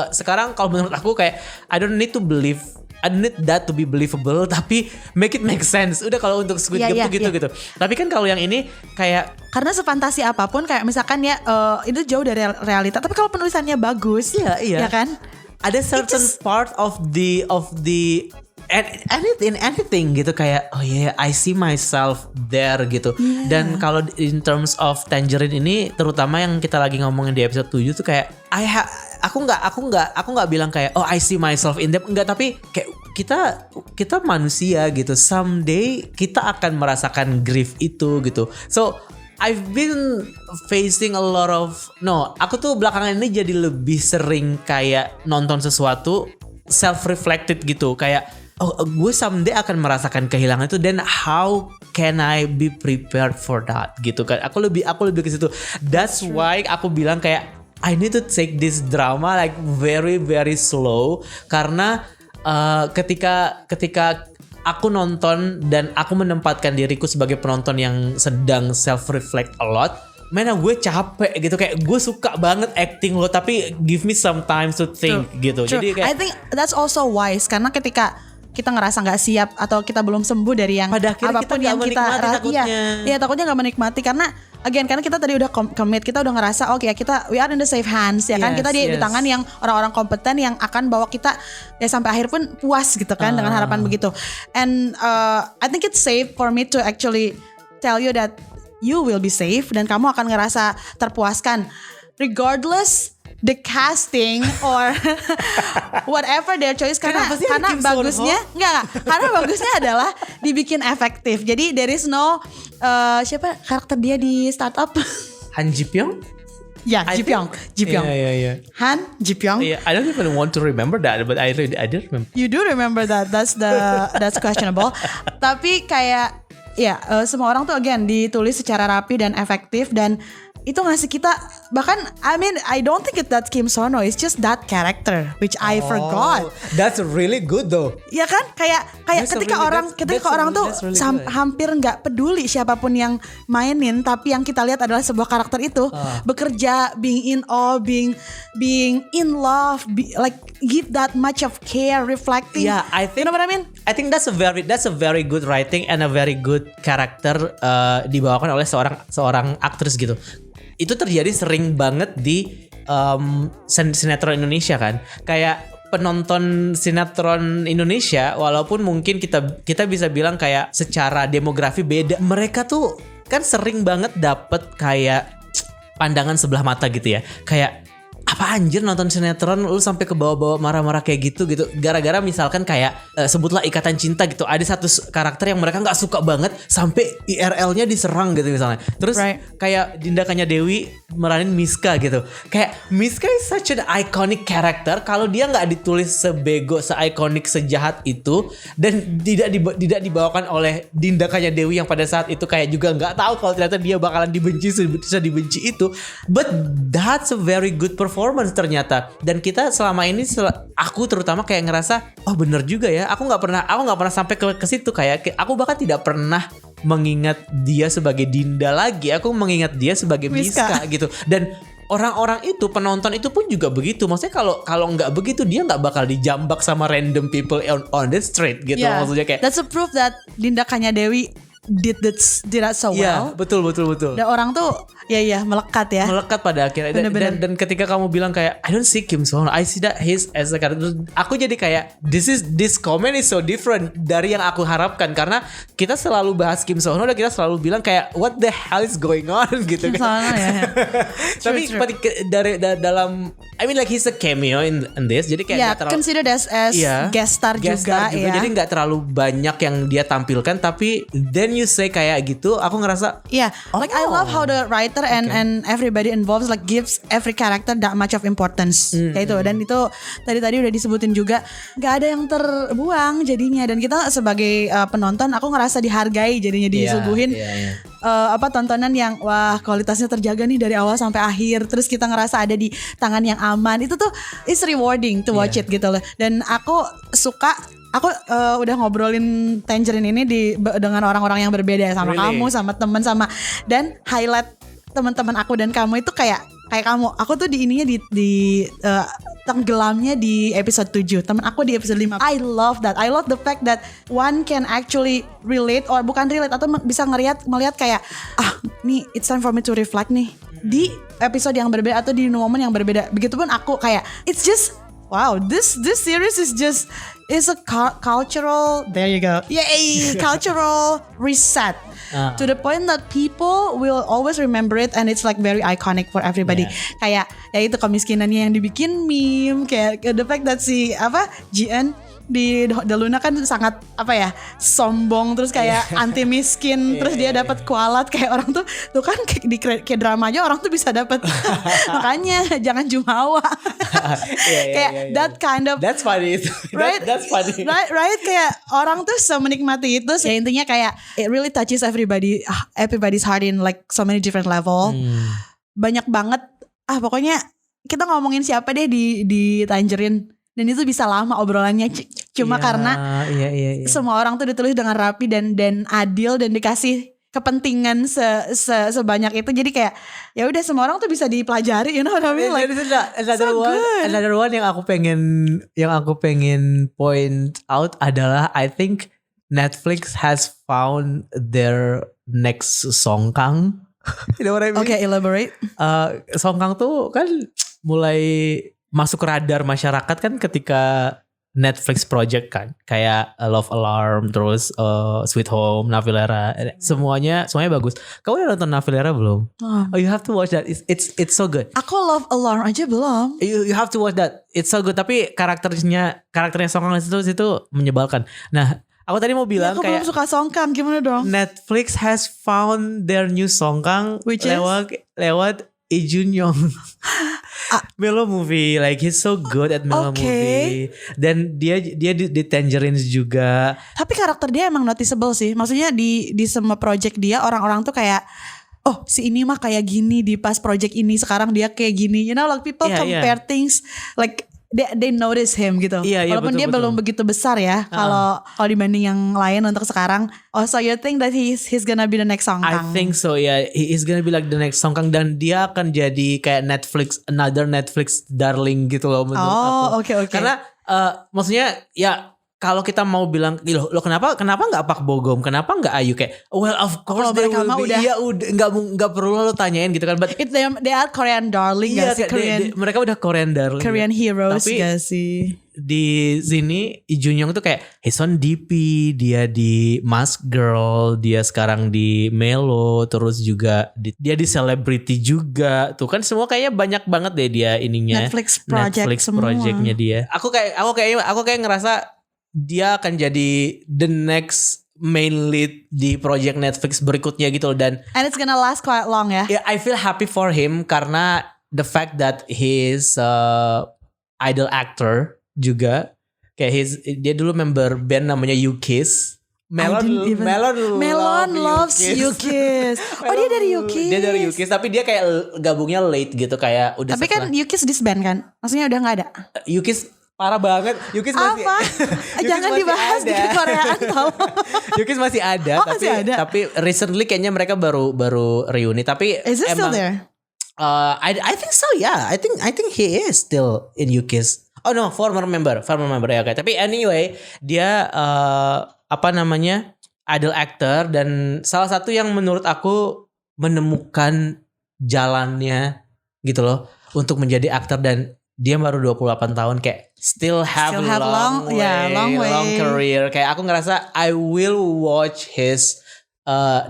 Sekarang kalau menurut aku kayak I don't need that to be believable, tapi make it make sense. Udah kalau untuk Squid Game tuh gitu. Tapi kan kalau yang ini kayak karena sefantasi apapun, kayak misalkan itu jauh dari realita. Tapi kalau penulisannya bagus, ya kan? Ada certain part of the anything gitu, kayak I see myself there gitu. Dan kalau in terms of Tangerine ini, terutama yang kita lagi ngomongin di episode 7 tuh kayak aku nggak bilang kayak I see myself in them, enggak, tapi kayak kita manusia gitu. Someday kita akan merasakan grief itu gitu. So I've been facing a lot of aku tuh belakangan ini jadi lebih sering kayak nonton sesuatu self-reflected gitu, kayak gue someday akan merasakan kehilangan itu, then how can I be prepared for that gitu kan. Aku lebih ke situ. That's why aku bilang kayak I need to take this drama like very very slow, karena ketika aku nonton dan aku menempatkan diriku sebagai penonton yang sedang self-reflect a lot, gue capek gitu, kayak gue suka banget acting lo, tapi give me some time to think gitu. True. Jadi kayak I think that's also wise, karena ketika kita ngerasa nggak siap atau kita belum sembuh dari yang apapun yang kita takutnya nggak menikmati, karena kita tadi udah commit, kita udah ngerasa we are in the safe hands, ya kan, kita di tangan yang orang-orang kompeten yang akan bawa kita ya sampai akhir pun puas gitu kan, dengan harapan begitu. And I think it's safe for me to actually tell you that you will be safe dan kamu akan ngerasa terpuaskan regardless the casting or whatever their choice, karena bagusnya karena bagusnya adalah dibikin efektif. Jadi there is no siapa karakter dia di startup? Han Ji Pyong? Ya, Ji Pyong. Yeah. Han Ji Pyong. Yeah, I don't even want to remember that, but I did remember. You do remember that? That's questionable. Tapi kayak semua orang tuh again ditulis secara rapi dan efektif, dan itu ngasih kita, bahkan I mean I don't think that Kim Sono, it's just that character which I forgot. That's really good though. Ya kan, kayak ketika orang tuh hampir nggak peduli siapapun yang mainin, tapi yang kita lihat adalah sebuah karakter itu bekerja, being in awe, being in love, like give that much of care, reflecting. Yeah, I think, you know what I mean? I think that's a very good writing and a very good character dibawakan oleh seorang aktris gitu. Itu terjadi sering banget di sinetron Indonesia kan. Kayak penonton sinetron Indonesia, walaupun mungkin kita bisa bilang kayak secara demografi beda, mereka tuh kan sering banget dapet kayak pandangan sebelah mata gitu ya. Kayak apa anjir nonton sinetron lu sampai ke bawah-bawah marah-marah kayak gitu gara-gara misalkan kayak sebutlah Ikatan Cinta gitu, ada satu karakter yang mereka nggak suka banget sampai IRL-nya diserang gitu misalnya. Terus kayak Dinda Kanya Dewi meranin Miska gitu, kayak Miska is such an iconic character. Kalau dia nggak ditulis sebego, se-iconic, sejahat itu, dan tidak dibawakan oleh Dinda Kanya Dewi yang pada saat itu kayak juga nggak tahu kalau ternyata dia bakalan dibenci itu, but that's a very good performance ternyata. Dan kita selama ini, aku terutama kayak ngerasa oh bener juga ya, aku nggak pernah sampai ke situ. Kayak aku bahkan tidak pernah mengingat dia sebagai Dinda lagi, aku mengingat dia sebagai Miska gitu. Dan orang-orang itu, penonton itu pun juga begitu. Maksudnya kalau nggak begitu dia nggak bakal dijambak sama random people on the street gitu. Maksudnya kayak that's a proof that Dinda Kanya Dewi did that so well. Iya, betul. Dan orang tuh melekat ya. Melekat pada akhirnya. Dan ketika kamu bilang kayak I don't see Kim Sono, I see that he's as a character. Aku jadi kayak this comment is so different dari yang aku harapkan, karena kita selalu bahas Kim Sono dan kita selalu bilang kayak what the hell is going on gitu Kim kan. Sono, ya. Tapi dari dalam I mean like he's a cameo in this. Jadi kayak terlalu considered as guest star juga ya. Jadi nggak terlalu banyak yang dia tampilkan, tapi then you say kayak gitu, aku ngerasa like I love how the writer and everybody involved like gives every character that much of importance. Kayak itu. Dan itu tadi udah disebutin juga, nggak ada yang terbuang jadinya. Dan kita sebagai penonton, aku ngerasa dihargai jadinya, disuguhin tontonan yang wah kualitasnya terjaga nih dari awal sampai akhir. Terus kita ngerasa ada di tangan yang aman. Itu tuh is rewarding to watch it gitu loh. Dan aku suka. Aku udah ngobrolin Tangerine ini dengan orang-orang yang berbeda, sama kamu, sama temen, dan highlight teman-teman aku dan kamu itu kayak kamu. Aku tuh di ininya di tenggelamnya di episode 7, teman aku di episode 5. I love that. I love the fact that one can actually relate, or bukan relate, atau bisa melihat kayak nih it's time for me to reflect nih di episode yang berbeda atau di momen yang berbeda. Begitupun aku kayak it's just wow, this series is a cultural, there you go, cultural reset to the point that people will always remember it, and it's like very iconic for everybody. Kayak ya itu kemiskinannya yang dibikin meme, kayak the fact that GN di The Luna kan sangat sombong, terus kayak anti miskin, terus dia dapat kualat, kayak orang tuh kan di kayak drama aja orang tuh bisa dapat makanya jangan jumawa. Kayak that kind of, that's funny. Right? That's funny. Right, kayak orang tuh semenikmati itu. Ya intinya kayak it really touches everybody's heart in like so many different level. Banyak banget. Pokoknya kita ngomongin siapa deh di Tangerine. Dan itu bisa lama obrolannya, cuma karena semua orang tuh ditulis dengan rapi dan adil, dan dikasih kepentingan sebanyak itu. Jadi kayak ya udah semua orang tuh bisa dipelajari, you know what I mean? Like another one yang aku pengen point out adalah I think Netflix has found their next Song Kang. You know what I mean? Okay, elaborate. Song Kang tuh kan mulai masuk radar masyarakat kan ketika Netflix project kan, kayak Love Alarm, terus Sweet Home, Navilera, semuanya bagus. Kamu udah nonton Navilera belum? Oh, you have to watch that. It's so good. Aku Love Alarm aja belum. You have to watch that. It's so good. Tapi karakternya Song Kang itu menyebalkan. Nah, aku tadi mau bilang aku kayak belum suka Song Kang, gimana dong? Netflix has found their new Song Kang lewat Lee Jun Young. Mellow movie, like he's so good at mellow movie. Dan dia di Tangerines juga. Tapi karakter dia emang noticeable sih. Maksudnya di semua project dia, orang-orang tuh kayak oh si ini mah kayak gini di pas project ini, sekarang dia kayak gini. You know, like people compare things like they notice him gitu. Walaupun dia belum begitu besar ya kalau dibanding yang lain untuk sekarang. Oh, so you think that he's gonna be the next Song Kang? I think so ya. He is gonna be like the next Song Kang, dan dia akan jadi kayak another Netflix darling gitu loh menurut aku. Oke. Karena maksudnya ya kalau kita mau bilang lo kenapa nggak Park Bo Gum, kenapa nggak Ayu, kayak well of course they will be, ya udah nggak perlu lo tanyain gitu kan, but they are Korean darling gak sih? Mereka udah Korean darling, Korean heroes tapi gak sih? Di sini Junyoung tuh kayak he's on DP, dia di Mask Girl, dia sekarang di Melo, terus juga dia di Celebrity juga. Tuh kan semua kayaknya banyak banget deh dia ininya. Netflix projectnya dia. Aku kayak ngerasa dia akan jadi the next main lead di project Netflix berikutnya gitu loh, and it's gonna last quite long ya. Yeah, I feel happy for him karena the fact that he's idol actor juga. Kayak dia dulu member band namanya U-Kiss. Melon loves U-Kiss. Oh, dia dari U-Kiss. Dia dari U-Kiss, tapi dia kayak gabungnya late gitu, kayak udah. Tapi kan U-Kiss disband kan? Maksudnya udah nggak ada. U-Kiss parah banget. U-Kiss masih apa? Jangan masih dibahas di Koreaan tau. U-Kiss masih ada, tapi recently kayaknya mereka baru reuni. Tapi is it still there? I think so, yeah. I think he is still in U-Kiss. Oh no, former member ya, kayak. Tapi anyway, dia idol actor, dan salah satu yang menurut aku menemukan jalannya gitu loh untuk menjadi aktor, dan dia baru 28 tahun, kayak still have long career. Kayak aku ngerasa I will watch his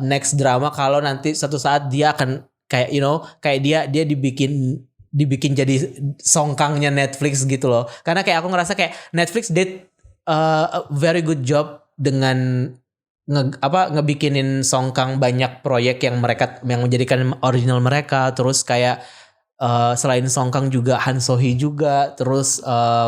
next drama kalau nanti suatu saat dia akan kayak kayak dia dibikin jadi Song Kangnya Netflix gitu loh. Karena kayak aku ngerasa kayak Netflix did a very good job dengan ngebikinin Song Kang banyak proyek yang menjadikan original mereka. Terus kayak selain Song Kang juga Han So Hee juga, terus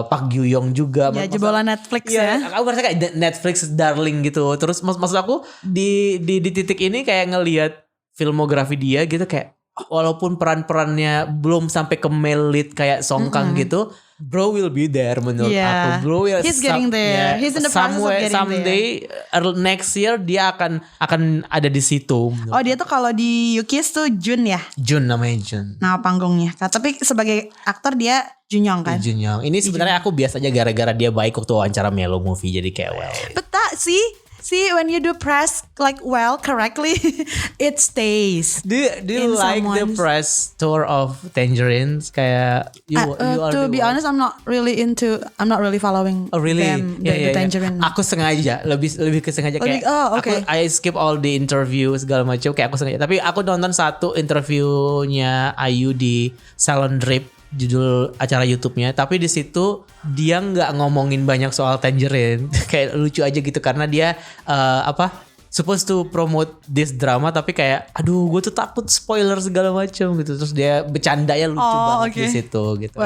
Park Gyu Young juga. Ya jebolan Netflix ya. Aku merasa kayak Netflix darling gitu. Terus maksud aku di titik ini kayak ngelihat filmografi dia gitu, kayak walaupun peran-perannya belum sampai ke male lead kayak Song Kang gitu, bro will be there menurut aku. Bro will getting there. He's in the process of getting someday, next year dia akan ada di situ. Oh, dia tuh kalau di U-Kiss tuh Jun ya? Jun, namanya Jun. Nah, panggungnya. Tapi sebagai aktor dia Junyoung kan? Junyoung. Ini sebenarnya aku biasa aja gara-gara dia baik waktu wawancara Melo Movie, jadi kayak well. Betul sih. See, when you do press like correctly, it stays. Do you like the press tour of Tangerines? Kayak to be honest, I'm not really following them, the Tangerine. Aku sengaja, lebih ke sengaja kayak. Okay. I skip all the interview segala macam, kayak aku sengaja. Tapi aku nonton satu interviewnya Ayu di Salon Drip, judul acara YouTube-nya, tapi di situ dia nggak ngomongin banyak soal Tangerine. Kayak lucu aja gitu, karena dia supposed to promote this drama, tapi kayak aduh gue tuh takut spoiler segala macam gitu. Terus dia bercandanya lucu banget di situ gitu.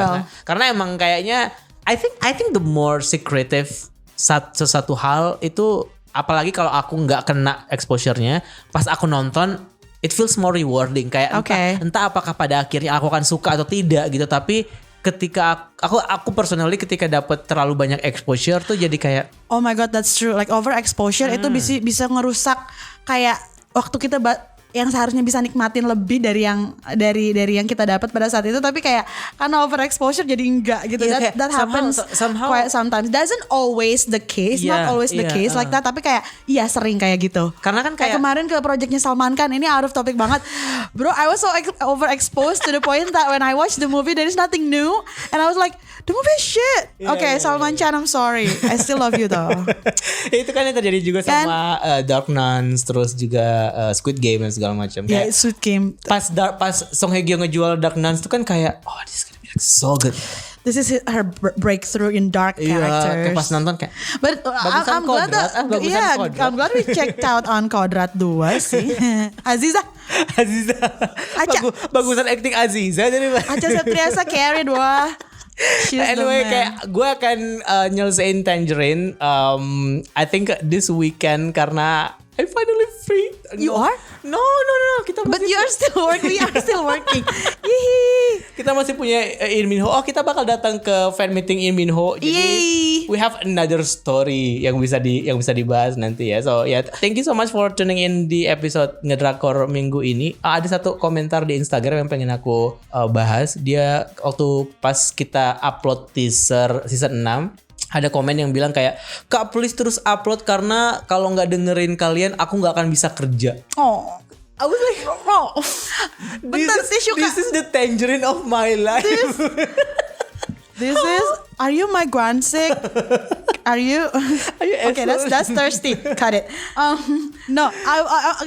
Karena emang kayaknya I think the more secretive satu hal itu, apalagi kalau aku nggak kena exposure-nya, pas aku nonton it feels more rewarding, kayak entah apakah pada akhirnya aku akan suka atau tidak gitu, tapi ketika aku personally ketika dapat terlalu banyak exposure tuh jadi kayak oh my god, that's true, like over exposure itu bisa ngerusak kayak waktu kita yang seharusnya bisa nikmatin lebih dari yang kita dapat pada saat itu, tapi kayak karena overexposure jadi enggak gitu. That happens somehow quite sometimes. Doesn't always the case, not always the case like that, tapi kayak sering kayak gitu. Karena kan kayak kemarin ke projectnya Salman Khan, ini out of topic banget. Bro, I was so overexposed to the point that when I watched the movie there is nothing new and I was like the movie is shit. Salman Khan, I'm sorry. I still love you though. Itu kan yang terjadi juga sama Dark Nuns, terus juga Squid Game dan segala macam. Yeah, Squid Game. Pas Song Hye Kyo ngejual Dark Nuns itu kan kayak this is gonna be like so good. This is her breakthrough in dark characters. Iya, pas nonton kayak. But I'm glad we checked out on Kodrat 2 sih. Aziza. Bagusan acting Aziza dari Acha Septriasa carried wah. Anyway, kayak gue akan nyelesain Tangerine I think this weekend karena I finally free. You are? No, kita But masih you are still working. We are still working. Hihi. kita masih punya In Min Ho. Oh, kita bakal datang ke fan meeting In Min Ho. Jadi Yay. we have another story yang bisa dibahas nanti ya. So ya, thank you so much for tuning in di episode Ngedrakor minggu ini. Ada satu komentar di Instagram yang pengen aku bahas. Dia waktu pas kita upload teaser season 6, ada komen yang bilang kayak, Kak please terus upload karena kalau nggak dengerin kalian aku nggak akan bisa kerja. Oh. I was like, Oh. Bentar tisu Kak. this is the tangerine of my life. This is. Are you my grandsick? Are you okay, that's thirsty. Cut it. No,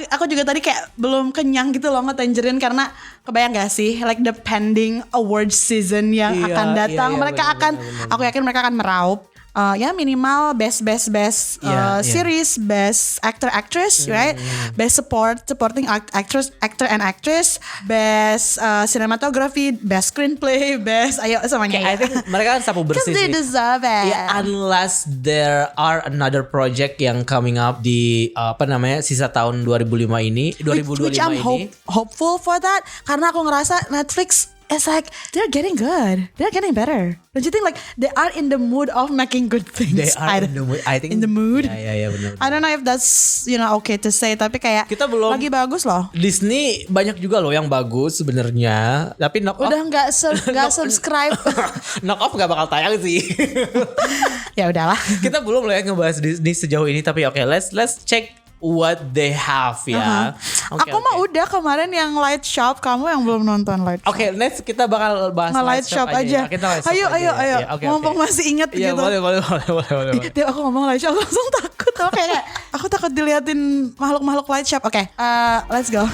aku juga tadi kayak belum kenyang gitu loh nge-tangerine karena kebayang gak sih like the pending award season yang Iya, akan datang. iya, Mereka benar, akan, benar. aku yakin mereka akan meraup. Ya minimal best Iya. series, best actor/actress, right? Best supporting actor and actress, best cinematography, best screenplay, best semuanya. I think mereka kan sapu bersih Because they sih. deserve it. Ya, unless there are another project yang coming up di sisa tahun 2005 ini, 2025 Which I'm ini. hopeful for that karena aku ngerasa Netflix is like they're getting good, they're getting better. Don't you think like they are in the mood of making good things? They are in the mood. I think in the mood. Ya benar. I don't know if that's okay to say, tapi kayak Kita belum- lagi bagus loh. Disney banyak juga loh yang bagus sebenarnya, tapi knock Udah off, nggak subscribe. knock off nggak bakal tayang sih. Ya udahlah. Kita belum lah ya ngebahas Disney sejauh ini, tapi oke, let's check what they have ya. Oke, Aku mah oke. udah kemarin yang Light Shop, kamu yang belum nonton Light Shop. Oke, next kita bakal bahas Light Shop aja. ya. Kita Light Shop Ayo, aja ya. ayo. Ya, oke, Mumpung oke. masih inget Iya, gitu. boleh. Dia aku ngomong Light Shop langsung takut. Aku kayak aku takut diliatin makhluk-makhluk Light Shop. Oke, let's go.